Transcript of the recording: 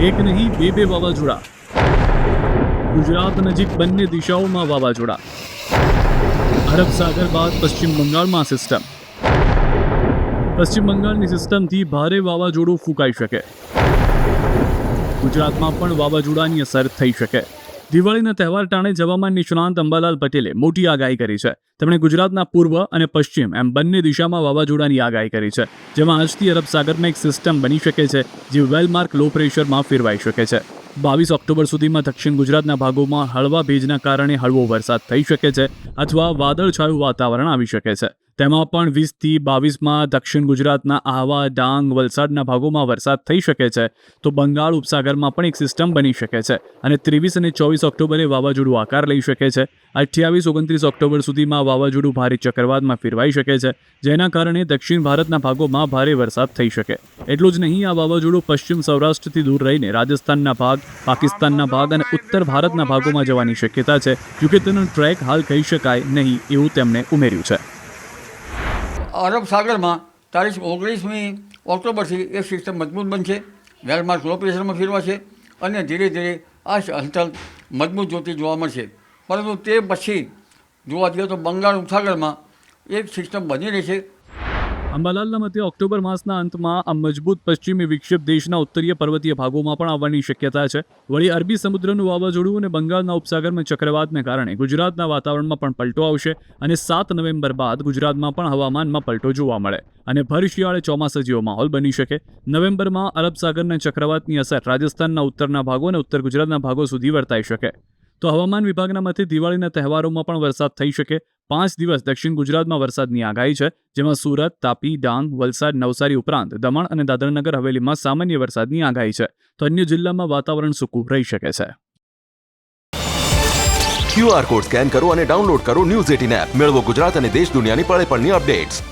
એક નહીં બે વાવાઝોડા. ગુજરાત નજીક બંને દિશાઓમાં વાવાઝોડા. અરબ સાગર બાદ પશ્ચિમ બંગાળમાં સિસ્ટમ. પશ્ચિમ બંગાળની સિસ્ટમથી ભારે વાવાઝોડું ફૂંકાઈ શકે. ગુજરાતમાં પણ વાવાઝોડાની અસર થઈ શકે. દિવાળીના તહેવાર ટાણે હવામાન નિષ્ણાંત અંબાલાલ પટેલે મોટી આગાહી કરી છે. તેમણે ગુજરાતના પૂર્વ અને પશ્ચિમ એમ બંને દિશામાં વાવાઝોડાની આગાહી કરી છે, જેમાં આજથી અરબ સાગરમાં એક સિસ્ટમ બની શકે છે, જે વેલમાર્ક લો પ્રેશરમાં ફેરવાઈ શકે છે. 22 ઓક્ટોબર સુધીમાં દક્ષિણ ગુજરાતના ભાગોમાં હળવા ભેજના કારણે હળવો વરસાદ થઈ શકે છે અથવા વાદળછાયું વાતાવરણ આવી શકે છે. તેમાં પણ 20 થી 22માં દક્ષિણ ગુજરાતના આહવા, ડાંગ, વલસાડના ભાગોમાં વરસાદ થઈ શકે છે. તો બંગાળ ઉપસાગરમાં પણ એક સિસ્ટમ બની શકે છે અને 23 અને 24 ઓક્ટોબરે વાવાઝોડું આકાર લઈ શકે છે. 28-29 ઓક્ટોબર સુધીમાં વાવાઝોડું ભારે ચક્રવાતમાં ફેરવાઈ શકે છે, જેના કારણે દક્ષિણ ભારતના ભાગોમાં ભારે વરસાદ થઈ શકે. એટલું જ નહીં, આ વાવાઝોડું પશ્ચિમ સૌરાષ્ટ્રથી દૂર રહીને રાજસ્થાનના ભાગ, પાકિસ્તાનના ભાગ અને ઉત્તર ભારતના ભાગોમાં જવાની શક્યતા છે. જોકે તેનો ટ્રેક હાલ કહી શકાય નહીં, એવું તેમણે ઉમેર્યું છે. અરબ સાગરમાં તારીખ 19મી ઓક્ટોબરથી એક સિસ્ટમ મજબૂત બનશે, વેલમાર્ક લો પ્રેશરમાં ફેરવાશે અને ધીરે ધીરે આ હલચલ મજબૂત જોતી જોવા મળશે. પરંતુ તે પછી જોવા જઈએ તો બંગાળ ઉપસાગરમાં એક સિસ્ટમ બની રહેશે. અંબાલાલના મતે ઓક્ટોબર માસના અંતમાં આ મજબૂત પશ્ચિમી વિક્ષેપ દેશના ઉત્તરીય પર્વતીય ભાગોમાં પણ આવવાની શક્યતા છે. વળી અરબી સમુદ્રનું વાવાઝોડું અને બંગાળના ઉપસાગરમાં ચક્રવાતને કારણે ગુજરાતના વાતાવરણમાં પણ પલટો આવશે અને 7 નવેમ્બર બાદ ગુજરાતમાં પણ હવામાનમાં પલટો જોવા મળે અને ભર શિયાળે ચોમાસા જેવો માહોલ બની શકે. નવેમ્બરમાં અરબ સાગરના ચક્રવાતની અસર રાજસ્થાનના ઉત્તરના ભાગો અને ઉત્તર ગુજરાતના ભાગો સુધી વર્તાઈ શકે. તો હવામાન વિભાગના મતે દિવાળીના તહેવારોમાં પણ વરસાદ થઈ શકે. 5 દિવસ દક્ષિણ ગુજરાતમાં વરસાદની આગાહી છે, જેમાં સુરત, તાપી, ડાંગ, વલસાડ, નવસારી ઉપરાંત દમણ અને દાદરાનગર હવેલીમાં સામાન્ય વરસાદની આગાહી છે. તો અન્ય જિલ્લામાં વાતાવરણ સૂકું રહી શકે છે. QR કોડ સ્કેન કરો અને ડાઉનલોડ કરો ન્યૂઝ 18 એપ. મેળવો ગુજરાત અને દેશ દુનિયાની પળે પળની અપડેટ્સ.